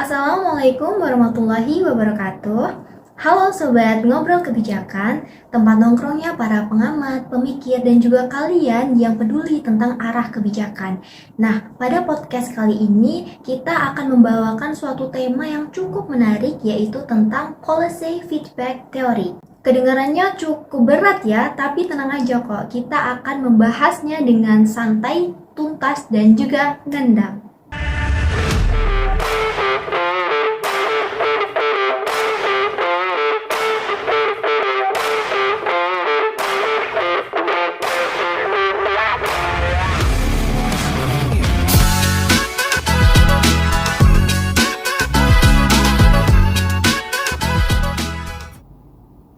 Assalamualaikum warahmatullahi wabarakatuh. Halo Sobat Ngobrol Kebijakan, tempat nongkrongnya para pengamat, pemikir, dan juga kalian yang peduli tentang arah kebijakan. Nah, pada podcast kali ini kita akan membawakan suatu tema yang cukup menarik, yaitu tentang Policy Feedback Theory. Kedengarannya cukup berat ya, tapi tenang aja kok, kita akan membahasnya dengan santai, tuntas, dan juga ngendam.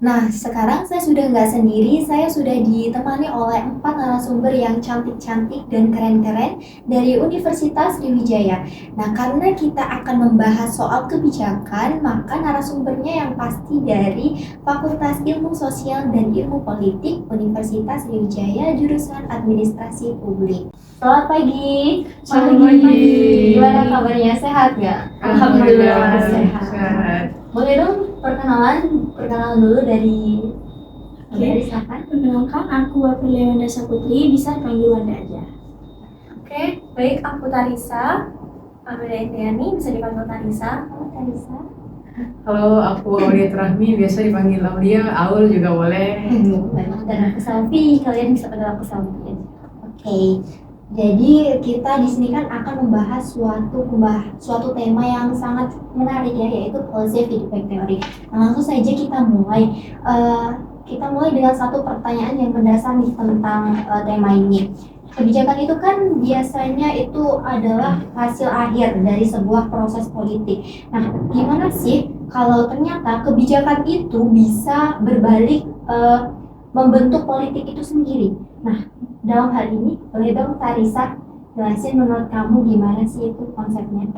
Nah, sekarang saya sudah nggak sendiri, saya sudah ditemani oleh 4 narasumber yang cantik-cantik dan keren-keren dari Universitas Sriwijaya. Nah, karena kita akan membahas soal kebijakan, maka narasumbernya yang pasti dari Fakultas Ilmu Sosial dan Ilmu Politik Universitas Sriwijaya, jurusan Administrasi Publik. Selamat pagi. Selamat pagi. Gimana kabarnya? Sehat nggak? Alhamdulillah sehat. Boleh dong perkenalan dulu dari siapa? Perkenalkan, aku Aprilia Wanda Saputri, bisa panggil Wanda aja. Oke, baik, aku Tarisa Amanda Etiani, bisa dipanggil Tarisa. Halo Tarisa. Halo, aku Aulia Turahmi, biasa dipanggil Aulia, Aul juga boleh. Dan aku Selfie, kalian bisa panggil aku Selfie. Oke. Jadi kita di sini kan akan membahas suatu tema yang sangat menarik ya, yaitu policy feedback theory. Nah, langsung saja kita mulai. Kita mulai dengan satu pertanyaan yang mendasar nih tentang tema ini. Kebijakan itu kan biasanya itu adalah hasil akhir dari sebuah proses politik. Nah, gimana sih kalau ternyata kebijakan itu bisa berbalik membentuk politik itu sendiri? Nah, dalam hal ini, boleh dong Tarisa jelasin menurut kamu gimana sih itu konsepnya?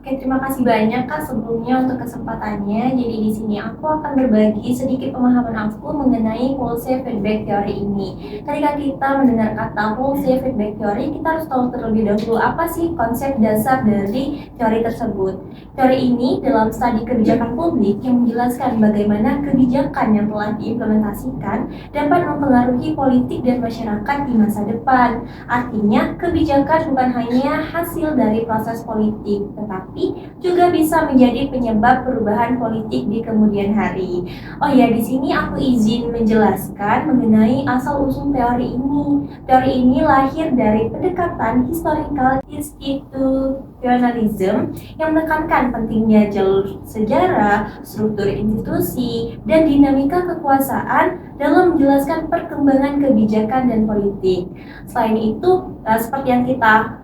Oke, terima kasih banyak Kak sebelumnya untuk kesempatannya. Jadi di sini aku akan berbagi sedikit pemahaman aku mengenai policy feedback theory ini. Ketika kita mendengar kata policy feedback theory, kita harus tahu terlebih dahulu apa sih konsep dasar dari teori tersebut. Teori ini dalam studi kebijakan publik yang menjelaskan bagaimana kebijakan yang telah diimplementasikan dapat mempengaruhi politik dan masyarakat di masa depan. Artinya, kebijakan bukan hanya hasil dari proses politik, tetapi juga bisa menjadi penyebab perubahan politik di kemudian hari. Oh ya, di sini aku izin menjelaskan mengenai asal-usul teori ini. Teori ini lahir dari pendekatan historical institutionalism yang menekankan pentingnya jalur sejarah, struktur institusi, dan dinamika kekuasaan dalam menjelaskan perkembangan kebijakan dan politik. Selain itu, seperti yang kita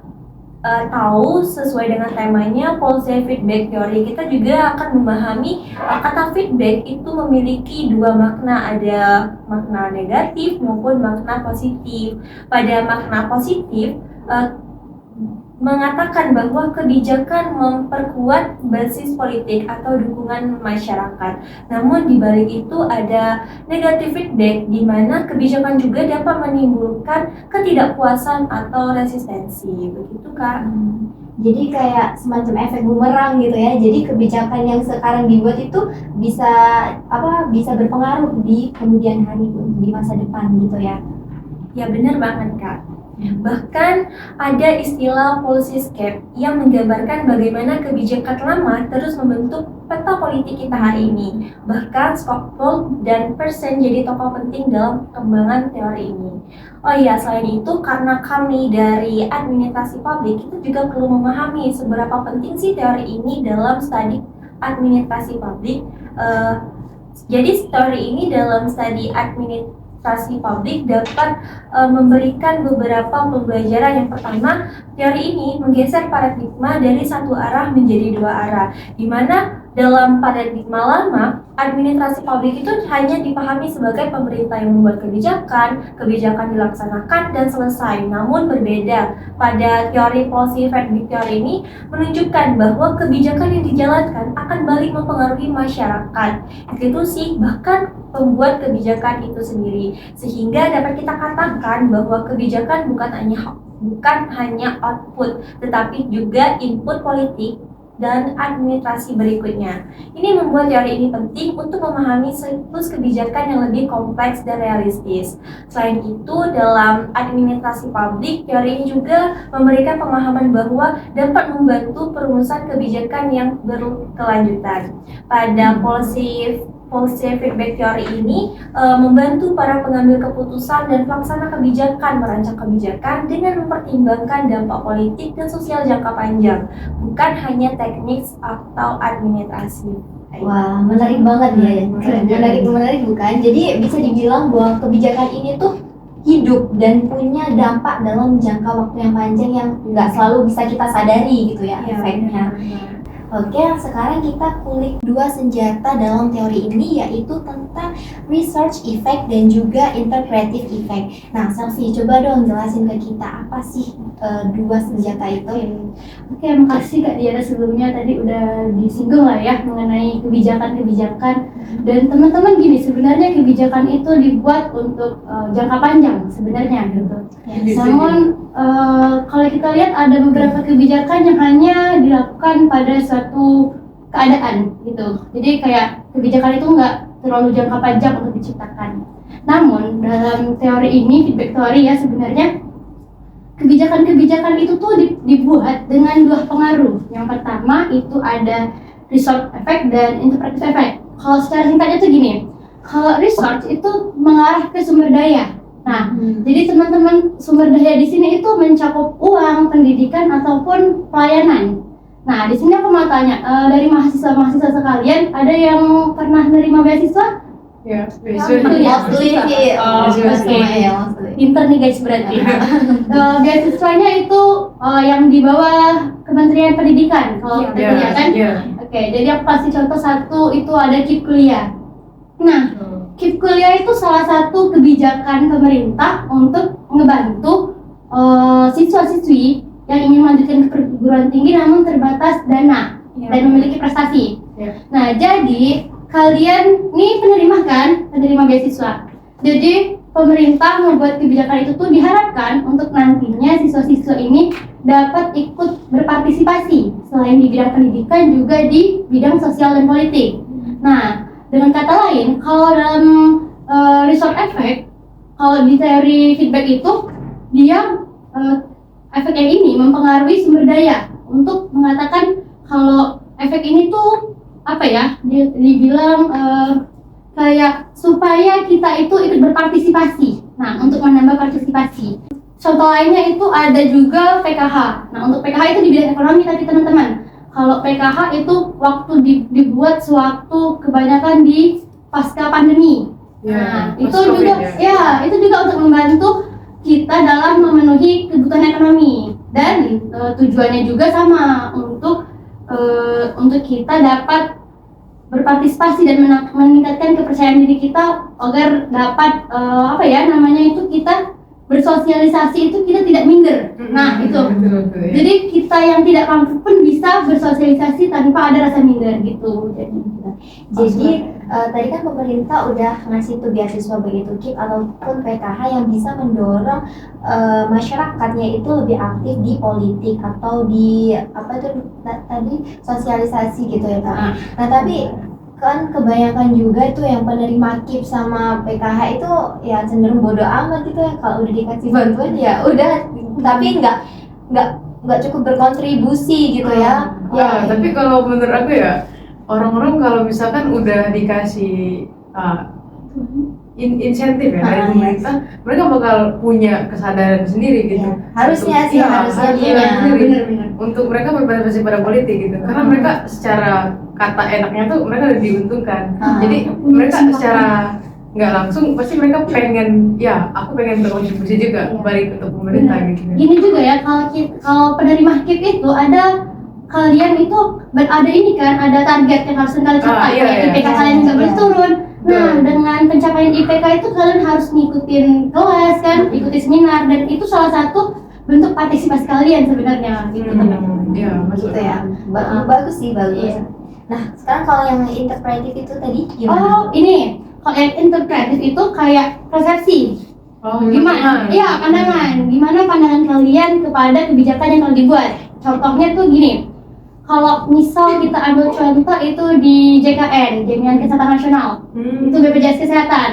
tahu sesuai dengan temanya policy feedback theory, kita juga akan memahami kata feedback itu memiliki dua makna, ada makna negatif maupun makna positif. Pada makna positif mengatakan bahwa kebijakan memperkuat basis politik atau dukungan masyarakat. Namun di balik itu ada negative feedback di mana kebijakan juga dapat menimbulkan ketidakpuasan atau resistensi. Begitu Kak. Jadi kayak semacam efek bumerang gitu ya. Jadi kebijakan yang sekarang dibuat itu bisa berpengaruh di kemudian hari, di masa depan gitu ya. Ya benar banget Kak. Bahkan ada istilah policyscape yang menggambarkan bagaimana kebijakan lama terus membentuk peta politik kita hari ini. Bahkan Skocpol dan Pearson jadi tokoh penting dalam perkembangan teori ini. Oh iya, selain itu karena kami dari administrasi publik itu juga perlu memahami seberapa penting sih teori ini dalam studi administrasi publik. Jadi teori ini dalam studi administrasi publik dapat memberikan beberapa pembelajaran. Yang pertama, teori ini menggeser paradigma dari satu arah menjadi dua arah, di mana dalam paradigma lama, administrasi publik itu hanya dipahami sebagai pemerintah yang membuat kebijakan dilaksanakan dan selesai. Namun berbeda, pada teori policy feedback theory ini menunjukkan bahwa kebijakan yang dijalankan akan balik mempengaruhi masyarakat, institusi, bahkan pembuat kebijakan itu sendiri. Sehingga dapat kita katakan bahwa kebijakan bukan hanya output, tetapi juga input politik dan administrasi berikutnya. Ini membuat teori ini penting untuk memahami siklus kebijakan yang lebih kompleks dan realistis. Selain itu, dalam administrasi publik, teori ini juga memberikan pemahaman bahwa dapat membantu perumusan kebijakan yang berkelanjutan. Pada policy feedback teori ini membantu para pengambil keputusan dan pelaksana kebijakan merancang kebijakan dengan mempertimbangkan dampak politik dan sosial jangka panjang, bukan hanya teknik atau administrasi. Wah, menarik banget ya. Menarik bukan? Jadi bisa dibilang bahwa kebijakan ini tuh hidup dan punya dampak dalam jangka waktu yang panjang yang nggak selalu bisa kita sadari gitu ya efeknya. Oke, sekarang kita kulik dua senjata dalam teori ini, yaitu tentang research effect dan juga interpretive effect. Nah, Selvi, coba dong jelasin ke kita apa sih dua senjata itu? Oke, makasih Kak Diana, sebelumnya tadi udah disinggung lah ya mengenai kebijakan-kebijakan. Dan teman-teman gini, sebenarnya kebijakan itu dibuat untuk jangka panjang sebenarnya gitu. Namun kalau kita lihat ada beberapa kebijakan yang hanya dilakukan pada suatu keadaan gitu. Jadi kayak kebijakan itu nggak terlalu jangka panjang untuk diciptakan. Namun dalam teori ini, feedback teori ya, sebenarnya kebijakan-kebijakan itu tuh dibuat dengan dua pengaruh. Yang pertama itu ada research effect dan interpretive effect. Kalau secara singkatnya tuh gini, kalau research itu mengarah ke sumber daya. Nah, jadi teman-teman sumber daya di sini itu mencakup uang, pendidikan ataupun pelayanan. Nah, di sini aku mau tanya dari mahasiswa-mahasiswa sekalian, ada yang pernah menerima beasiswa? Ya, Mostly sih. Pinter nih guys berarti. Beasiswanya itu yang di bawah Kementerian Pendidikan kalau kita lihat kan. Oke, jadi aku kasih contoh satu, itu ada KIP Kuliah. Nah, KIP Kuliah itu salah satu kebijakan pemerintah untuk ngebantu siswa-siswi yang ingin melanjutkan ke perguruan tinggi namun terbatas dana dan memiliki prestasi. Nah, jadi kalian nih penerima beasiswa. Jadi pemerintah membuat kebijakan itu tuh diharapkan untuk nantinya siswa-siswa ini dapat ikut berpartisipasi selain di bidang pendidikan juga di bidang sosial dan politik. Nah, dengan kata lain, kalau dalam research effect, kalau di teori feedback itu dia efek yang ini mempengaruhi sumber daya untuk mengatakan kalau efek ini tuh apa ya, dibilang kayak supaya kita itu ikut berpartisipasi. Nah, untuk menambah partisipasi. Contoh lainnya itu ada juga PKH. Nah, untuk PKH itu di bidang ekonomi tapi teman-teman, kalau PKH itu waktu dibuat sewaktu kebanyakan di pasca pandemi. Nah, itu juga itu juga untuk membantu kita dalam memenuhi kebutuhan ekonomi dan tujuannya juga sama untuk kita dapat berpartisipasi dan meningkatkan kepercayaan diri kita agar dapat kita bersosialisasi itu kita tidak minder. Nah, itu. Jadi kita yang tidak mampu pun bisa bersosialisasi tanpa ada rasa minder gitu. Jadi tadi kan pemerintah udah ngasih tuh beasiswa begitu KIP ataupun PKH yang bisa mendorong masyarakatnya itu lebih aktif di politik atau di tadi sosialisasi gitu ya Kak. Nah, tapi kan kebanyakan juga tuh yang penerima KIP sama PKH itu ya cenderung bodoh amat gitu ya, kalau udah dikasih bantuan ya udah, tapi nggak cukup berkontribusi gitu ya. Tapi kalau menurut aku ya, orang-orang kalau misalkan udah dikasih insentif ya dari pemerintah, mereka bakal punya kesadaran sendiri gitu. Harusnya punya. Benar-benar. Untuk mereka berpartisipasi pada politik gitu, karena mereka secara kata enaknya tuh mereka udah diuntungkan. Jadi mereka secara nggak langsung pasti mereka pengen, aku pengen berkontribusi juga balik untuk pemerintah gitu. Gini juga ya, kalau penerima KIP itu ada kalian itu ada ini kan, ada target yang harus kalian capai. IPK kalian nggak boleh turun. Nah, dengan pencapaian IPK itu kalian harus ngikutin kelas kan, ikuti seminar, dan itu salah satu bentuk partisipasi kalian sebenarnya gitu. Gitu ya. Bagus sih, bagus. Nah, sekarang kalau yang interpretif itu tadi gimana? Ini kalau yang interpretif itu kayak persepsi. Gimana? Iya, pandangan. Gimana pandangan kalian kepada kebijakan yang telah dibuat? Contohnya tuh gini. kalau misal kita ambil contoh itu di JKN, Jaminan Kesehatan Nasional, itu BPJS Kesehatan.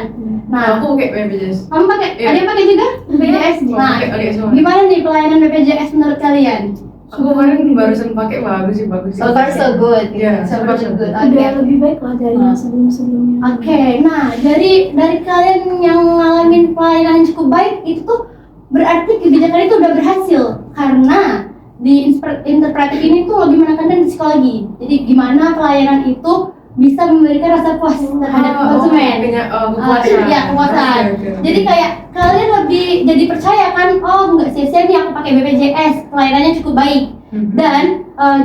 Nah, aku pakai BPJS. kamu pakai? Iya. Ada yang pakai juga BPJS? Nah, Pakai semua. gimana nih pelayanan BPJS menurut kalian? Aku kemarin barusan pakai, bagus sih. So far so good. Iya, So far so good. Udah lebih baik lah dari yang sebelum-sebelumnya. Oke, nah dari kalian yang ngalamin pelayanan cukup baik itu tuh berarti kebijakan itu udah berhasil karena di interpretif ini tuh lebih menekankan di psikologi. Jadi gimana pelayanan itu bisa memberikan rasa puas terhadap konsumen. Kepuasan. Iya, kepuasan. Oke. Jadi kayak kalian lebih jadi percaya kan, oh nggak sia-sia nih aku pakai BPJS, pelayanannya cukup baik. Dan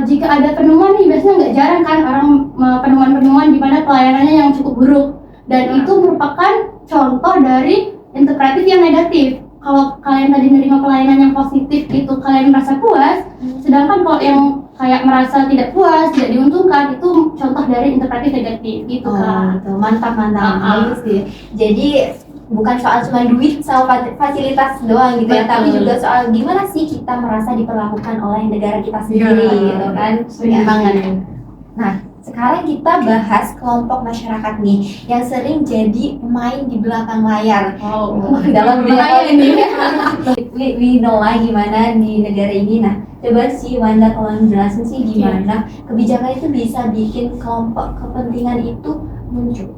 jika ada penemuan nih, biasanya nggak jarang kan orang penemuan-penemuan di mana pelayanannya yang cukup buruk. Dan itu merupakan contoh dari interpretif yang negatif. Kalau kalian tadi menerima pelayanan yang positif itu kalian merasa puas, sedangkan kalau yang kayak merasa tidak puas, tidak diuntungkan, itu contoh dari interpretif negatif gitu kan. Gitu. Mantap. Bagus sih. Jadi bukan soal cuma duit sama fasilitas doang gitu ya, tapi juga soal gimana sih kita merasa diperlakukan oleh negara kita sendiri gitu kan. Benar banget. Nah, sekarang kita bahas kelompok masyarakat nih yang sering jadi pemain di belakang layar. Dalam dunia ini. We know lah gimana di negara ini. Nah, coba sih Wanda tolong jelasin sih gimana kebijakan itu bisa bikin kelompok kepentingan itu muncul.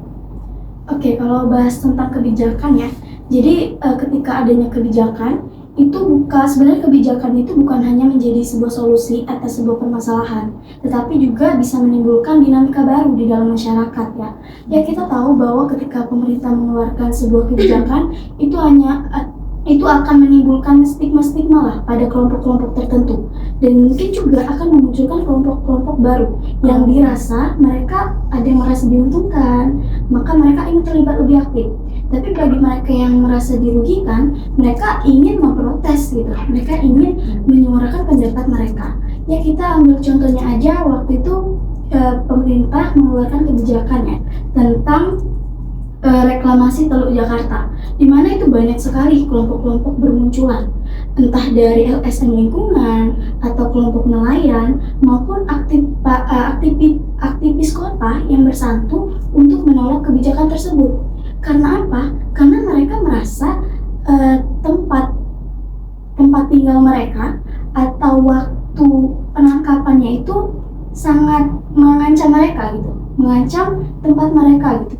Oke, kalau bahas tentang kebijakan ya, jadi ketika adanya kebijakan itu sebenarnya kebijakan itu bukan hanya menjadi sebuah solusi atas sebuah permasalahan, tetapi juga bisa menimbulkan dinamika baru di dalam masyarakat ya. Ya kita tahu bahwa ketika pemerintah mengeluarkan sebuah kebijakan itu akan menimbulkan stigma-stigma lah pada kelompok-kelompok tertentu, dan mungkin juga akan memunculkan kelompok-kelompok baru yang dirasa mereka ada yang merasa diuntungkan, maka mereka ingin terlibat lebih aktif. Tapi bagi mereka yang merasa dirugikan, mereka ingin memprotes gitu, mereka ingin menyuarakan pendapat mereka. Ya kita ambil contohnya aja, waktu itu pemerintah mengeluarkan kebijakannya tentang reklamasi Teluk Jakarta, di mana itu banyak sekali kelompok-kelompok bermunculan, entah dari LSM lingkungan atau kelompok nelayan maupun aktivis kota yang bersatu untuk menolak kebijakan tersebut. Karena apa? Karena mereka merasa tempat tinggal mereka atau waktu penangkapannya itu sangat mengancam mereka gitu, mengancam tempat mereka gitu.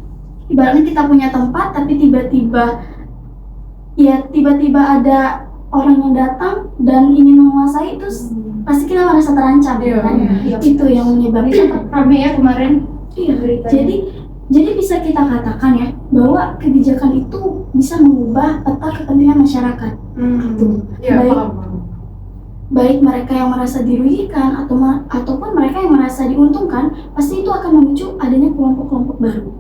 Ibaratnya kita punya tempat tapi tiba-tiba ada orang yang datang dan ingin menguasai, itu pasti kita merasa terancam kan? Itu yang menyebabkan Rame ya kemarin. Iya, jadi bisa kita katakan ya bahwa kebijakan itu bisa mengubah peta kepentingan masyarakat. Baik mereka yang merasa dirugikan ataupun mereka yang merasa diuntungkan, pasti itu akan memicu adanya kelompok-kelompok baru.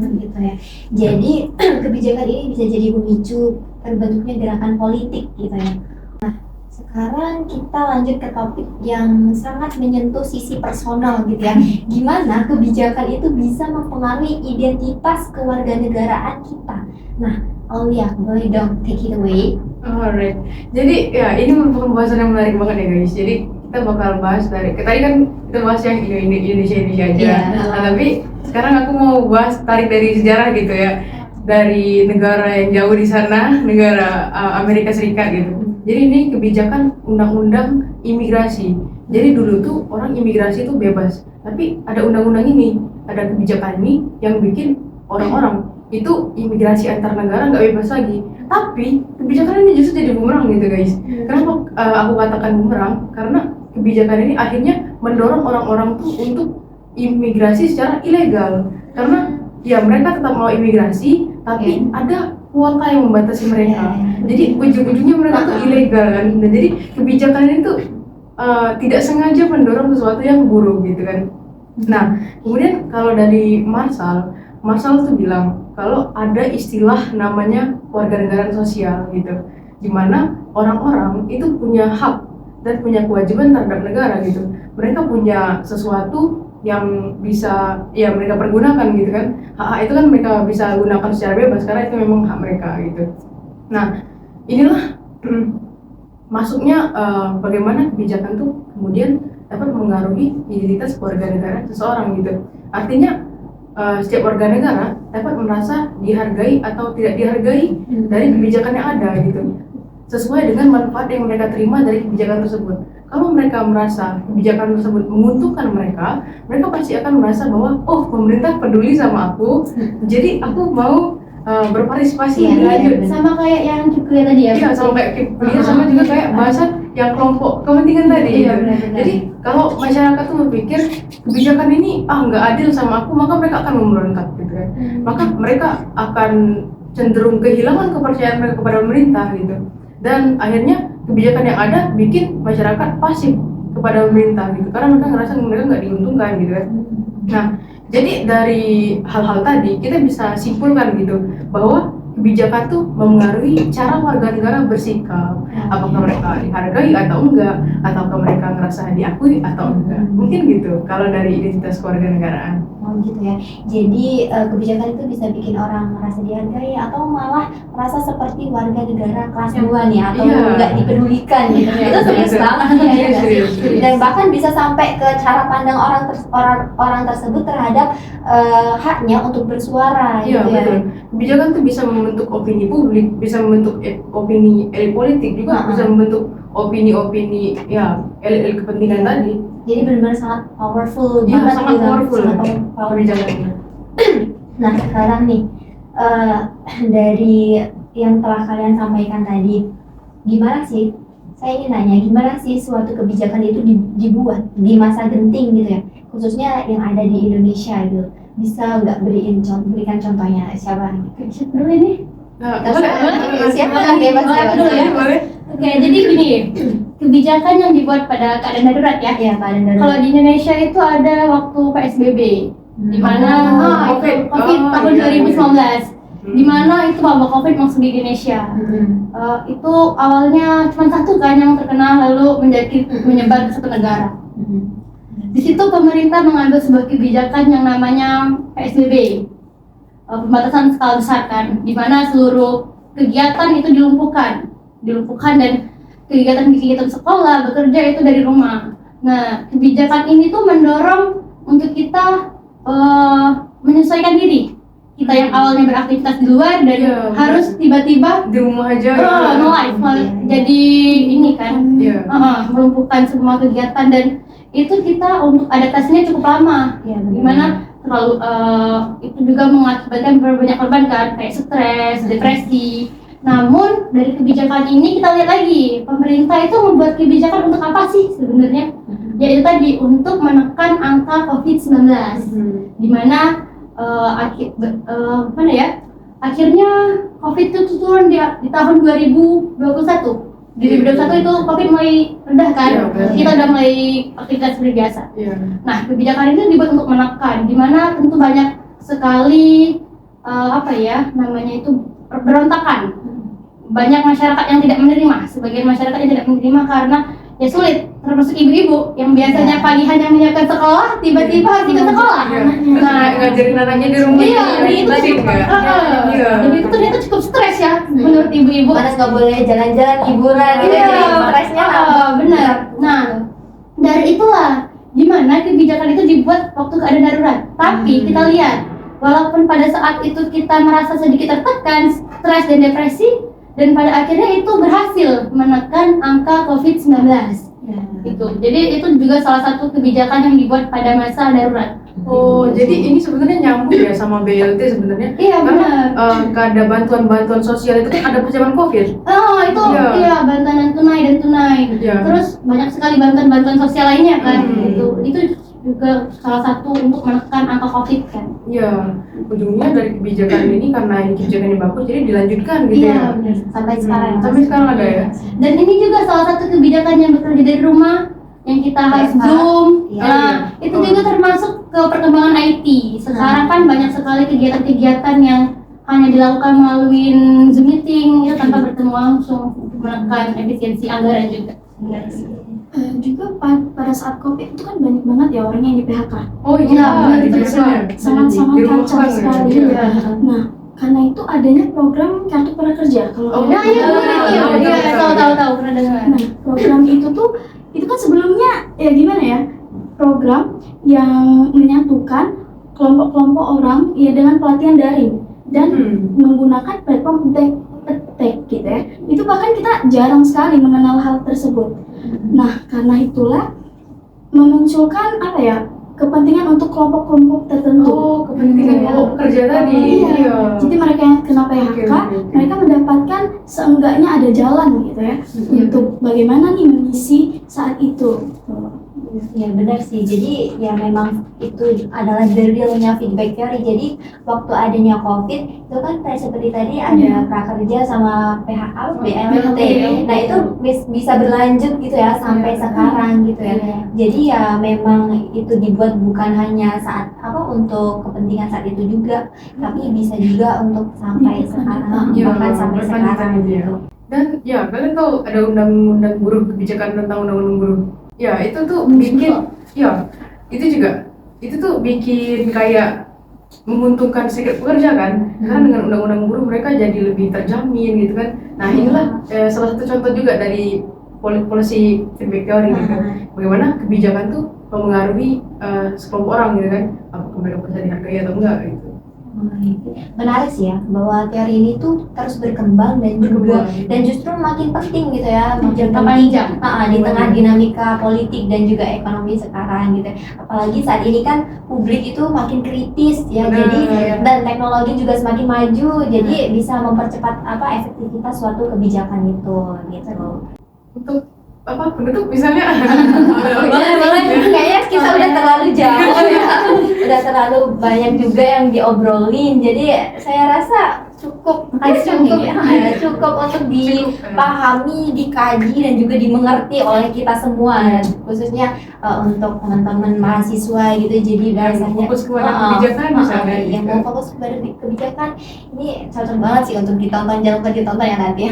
Gitu ya. Jadi kebijakan ini bisa jadi memicu terbentuknya gerakan politik gitu ya. Nah, sekarang kita lanjut ke topik yang sangat menyentuh sisi personal gitu ya. Gimana kebijakan itu bisa mempengaruhi identitas kewarganegaraan kita. Nah, Aulia, boleh dong take it away. Alright. Jadi ya ini merupakan pembahasan yang menarik banget ya guys. Jadi kita bakal bahas tadi kan kita bahas yang Indonesia aja. Yeah. Nah, tapi sekarang aku mau bahas tarik dari sejarah gitu ya. Dari negara yang jauh di sana, negara Amerika Serikat gitu. Jadi ini kebijakan undang-undang imigrasi. Jadi dulu tuh orang imigrasi tuh bebas. Tapi ada undang-undang ini, ada kebijakan ini yang bikin orang-orang itu imigrasi antar negara nggak bebas lagi. Tapi kebijakan ini justru jadi bumerang gitu guys. Kenapa aku katakan bumerang? Karena kebijakan ini akhirnya mendorong orang-orang tuh untuk imigrasi secara ilegal. Karena ya mereka tetap mau imigrasi, tapi ada kuota yang membatasi mereka. Jadi ujung-ujungnya mereka tuh ilegal kan. Dan jadi kebijakan ini tuh tidak sengaja mendorong sesuatu yang buruk gitu kan. Nah, kemudian kalau dari Marshall tuh bilang kalau ada istilah namanya kewarganegaraan sosial gitu, dimana orang-orang itu punya hak dan punya kewajiban terhadap negara gitu. Mereka punya sesuatu yang bisa ya mereka pergunakan gitu kan. Hak itu kan mereka bisa gunakan secara bebas karena itu memang hak mereka gitu. Nah, inilah masuknya bagaimana kebijakan tuh kemudian dapat mengaruhi identitas warga negara seseorang gitu. Artinya setiap warga negara dapat merasa dihargai atau tidak dihargai dari kebijakan yang ada gitu, sesuai dengan manfaat yang mereka terima dari kebijakan tersebut. Kalau mereka merasa kebijakan tersebut menguntungkan mereka, mereka pasti akan merasa bahwa oh, pemerintah peduli sama aku, jadi aku mau berpartisipasi lebih lanjut. Sama kayak yang Cukria tadi ya. Iya, sama kayak Cukria, sama juga kayak bahasan yang kelompok kepentingan tadi. Iya, gitu. benar-benar. Jadi kalau masyarakat tuh berpikir kebijakan ini nggak adil sama aku, maka mereka akan memberontak gitu kan. Maka mereka akan cenderung kehilangan kepercayaan mereka kepada pemerintah gitu. Dan akhirnya kebijakan yang ada bikin masyarakat pasif kepada pemerintah gitu, karena mereka ngerasa mereka nggak diuntungkan gitu kan. Nah, jadi dari hal-hal tadi kita bisa simpulkan gitu bahwa kebijakan tuh mempengaruhi cara warga negara bersikap, apakah mereka dihargai atau enggak, ataukah mereka ngerasa diakui atau enggak. Mungkin gitu kalau dari identitas kewarganegaraan. Oh gitu ya. Jadi kebijakan itu bisa bikin orang merasa dihargai atau malah merasa seperti warga negara kelas 2 nih, atau Iya. nggak dipedulikan gitu. Itu serius banget ya, ya nggak sih? Serius. Dan bahkan bisa sampai ke cara pandang orang tersebut terhadap haknya untuk bersuara Iya, gitu ya. betul. Kebijakan tuh bisa membentuk opini publik, bisa membentuk opini elit politik, juga bisa membentuk opini-opini ya elit kepentingan tadi. Jadi benar-benar sangat powerful Iya, banget sangat gitu. powerful Sangat powerful. kebijakannya. Nah sekarang nih dari yang telah kalian sampaikan tadi, gimana sih? Saya ingin nanya, gimana sih suatu kebijakan itu dibuat di masa genting gitu ya, khususnya yang ada di Indonesia gitu. Bisa nggak berikan contohnya siapa? Dulu ini. Nah, Siapa yang bebas Boleh, ya? boleh. Oke, jadi gini, kebijakan yang dibuat pada keadaan darurat ya. Iya, Pak dan Kalau di Indonesia itu ada waktu PSBB, di mana COVID. COVID Oh, tahun iya, 2019, di mana itu wabah COVID masuk di Indonesia. Itu awalnya cuma satu kan yang terkena, lalu menyebar ke satu negara. Di situ pemerintah mengambil sebuah kebijakan yang namanya PSBB, pembatasan skala besar kan, di mana seluruh kegiatan itu dilumpuhkan dan kegiatan sekolah, bekerja itu dari rumah. Nah, kebijakan ini tuh mendorong untuk kita menyesuaikan diri. Kita yang awalnya beraktivitas di luar dan Iya, harus tiba-tiba di rumah aja. live, jadi ini kan, Iya. melumpuhkan semua kegiatan, dan itu kita untuk adaptasinya cukup lama. Iya, benar. Dimana terlalu itu juga mengakibatkan banyak korban kan, kayak stres, depresi. Namun dari kebijakan ini kita lihat lagi, pemerintah itu membuat kebijakan untuk apa sih sebenarnya? Yaitu tadi untuk menekan angka COVID-19, dimana akhirnya COVID itu turun di tahun 2021. Di 2021 itu COVID mulai rendah kan, Iya, benar. kita udah mulai aktivitas seperti biasa. Iya. Nah, kebijakan itu dibuat untuk menekan, di mana tentu banyak sekali berontakan. Banyak masyarakat yang tidak menerima, sebagian masyarakat yang tidak menerima karena ya sulit, termasuk ibu-ibu yang biasanya pagi hanya menyiapkan sekolah, tiba-tiba harus ikut sekolah. Iya. Terus ngajarin anaknya di rumah. Iya, jadi itu Lazim cukup, nggak? Iya. jadi itu ternyata cukup stres ya menurut ibu-ibu. Panas nggak boleh jalan-jalan, liburan gitu, Iya, jadi stresnya nambah. benar. Nah, dari itulah gimana kebijakan itu dibuat waktu keadaan darurat. Tapi kita lihat, walaupun pada saat itu kita merasa sedikit tertekan, stres dan depresi, dan pada akhirnya itu berhasil menekan angka COVID-19. Itu. Jadi itu juga salah satu kebijakan yang dibuat pada masa darurat. Oh, jadi ini sebenarnya nyambung ya sama BLT sebenarnya. Iya, Karena benar. ada bantuan-bantuan sosial itu kan ada pas zaman COVID. Oh, itu Iya. iya bantuan dan tunai. Iya. Terus banyak sekali bantuan sosial lainnya kan. Hmm. Itu juga salah satu untuk menekan angka COVID kan. Iya, ujungnya dari kebijakan ini karena ini kebijakan yang bagus jadi dilanjutkan gitu Iya, ya. benar. Sampai sekarang. Sampai sekarang ada ya. Dan ini juga salah satu kebijakan yang bekerja dari rumah, yang kita harus WFH. Zoom. Iya. Nah, itu juga termasuk ke perkembangan IT. Sekarang kan banyak sekali kegiatan-kegiatan yang hanya dilakukan melalui Zoom meeting ya, tanpa bertemu langsung, untuk menekan efisiensi anggaran juga. Benar sih. Juga pada saat COVID itu kan banyak banget ya orang yang di PHK. Oh Iya, iya, benar, itu benar. benar. Sangat-sangat Di rumah kacau kan, sekali. iya. Nah, karena itu adanya program kartu prakerja. Kalau Oh, Nah, iya, iya, benar. iya, Tahu pernah dengar. Nah, program itu kan sebelumnya ya gimana ya? program yang menyatukan kelompok-kelompok orang ya dengan pelatihan daring dan menggunakan platform tech gitu ya. Itu bahkan kita jarang sekali mengenal hal tersebut. Nah, karena itulah memunculkan kepentingan untuk kelompok-kelompok tertentu. Oh, kepentingan kelompok kerja tadi. Iya. Jadi mereka yang kena PHK, mereka mendapatkan seenggaknya ada jalan gitu ya untuk bagaimana nih mengisi saat itu. Ya benar sih, jadi ya memang itu adalah the realnya feedback theory. Jadi waktu adanya COVID itu kan seperti tadi ada prakerja sama PHK, BLT. Nah itu bisa berlanjut gitu ya sampai sekarang gitu ya. Jadi ya memang itu dibuat bukan hanya saat untuk kepentingan saat itu juga, tapi bisa juga untuk sampai sekarang, bahkan sampai sekarang gitu. Dan ya kalian tahu ada undang-undang buruh, kebijakan tentang undang-undang buruh. Ya itu tuh bikin, itu tuh bikin kayak menguntungkan serikat pekerja kan, karena dengan undang-undang buruh mereka jadi lebih terjamin gitu kan. Nah inilah salah satu contoh juga dari policy feedback theory gitu kan, bagaimana kebijakan tuh mempengaruhi sekelompok orang gitu kan, apakah mereka bisa dihargai atau enggak gitu. Menarik sih ya, bahwa teori ini tuh terus berkembang dan justru makin penting gitu ya, makin panjang di tengah dinamika politik dan juga ekonomi sekarang gitu. Apalagi saat ini kan publik itu makin kritis ya, dan teknologi juga semakin maju, jadi bisa mempercepat efektivitas suatu kebijakan itu gitu. Untuk penutup misalnya boleh kayaknya kita udah terlalu jauh ya, udah terlalu banyak juga yang diobrolin, jadi saya rasa cukup untuk dipahami, dikaji dan juga dimengerti oleh kita semua, khususnya untuk teman-teman mahasiswa gitu. Jadi biasanya fokus kepada kebijakan misalnya yang mau fokus kepada kebijakan ini cocok banget sih untuk ditonton, jangan lupa ditonton ya nanti.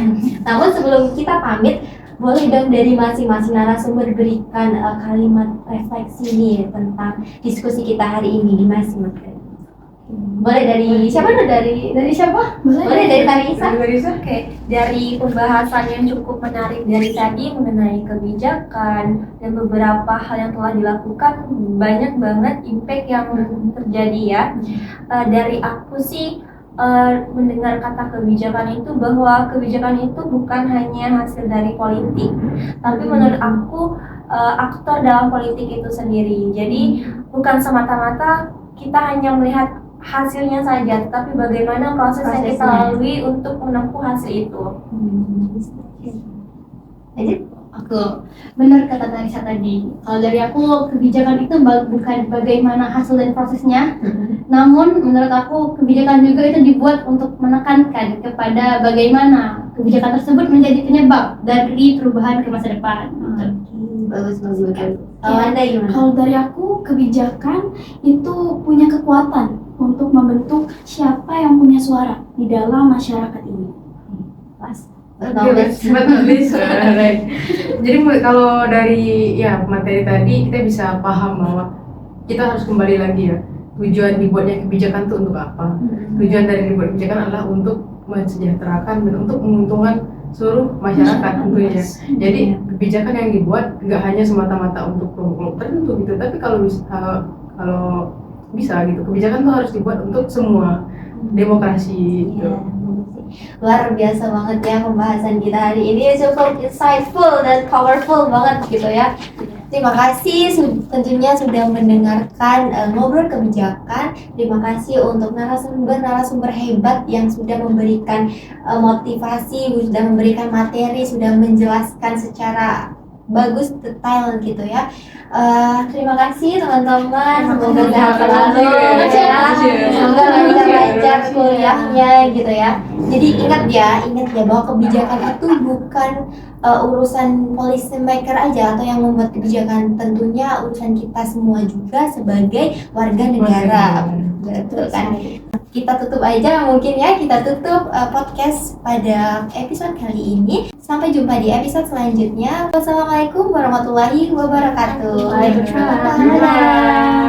Namun sebelum kita pamit, boleh dong dari masing-masing narasumber berikan kalimat refleksi nih tentang diskusi kita hari ini. Gimana sih Mas? Boleh dari siapa? Dari siapa? Boleh dari Tarisa. Oke, dari pembahasan yang cukup menarik dari tadi mengenai kebijakan dan beberapa hal yang telah dilakukan, banyak banget impact yang terjadi ya. Dari aku sih mendengar kata kebijakan itu, bahwa kebijakan itu bukan hanya hasil dari politik, tapi menurut aku aktor dalam politik itu sendiri. Jadi bukan semata-mata kita hanya melihat hasilnya saja, tapi bagaimana proses yang kita lalui untuk menempuh hasil itu. Aku benar kata Tarisa tadi. Kalau dari aku, kebijakan itu bukan bagaimana hasil dan prosesnya, namun menurut aku kebijakan juga itu dibuat untuk menekankan kepada bagaimana kebijakan tersebut menjadi penyebab dari perubahan ke masa depan. Bagus. Anda gimana? Kalau dari aku, kebijakan itu punya kekuatan untuk membentuk siapa yang punya suara di dalam masyarakat ini. Pas. Jadi kalau dari materi tadi kita bisa paham bahwa kita harus kembali lagi ya, tujuan dibuatnya kebijakan itu untuk apa. Tujuan dari dibuat kebijakan adalah untuk mensejahterakan dan untuk menguntungkan seluruh masyarakat tentunya. Jadi kebijakan yang dibuat nggak hanya semata-mata untuk kelompok tertentu gitu, tapi kalau bisa gitu, kebijakan itu harus dibuat untuk semua, demokrasi gitu. Luar biasa banget ya pembahasan kita hari ini, cukup insightful dan powerful banget gitu ya. Terima kasih tentunya sudah mendengarkan ngobrol kebijakan. Terima kasih untuk narasumber hebat yang sudah memberikan motivasi, sudah memberikan materi, sudah menjelaskan secara bagus, detail gitu ya. Terima kasih teman-teman, semoga sehat selalu ya, semoga lancar kuliahnya gitu ya. Jadi ingat ya bahwa kebijakan itu bukan urusan policy maker aja atau yang membuat kebijakan, tentunya urusan kita semua juga sebagai warga negara. Betul kan? Kita tutup aja mungkin ya, kita tutup podcast pada episode kali ini. Sampai jumpa di episode selanjutnya. Wassalamualaikum warahmatullahi wabarakatuh. Waalaikumsalam.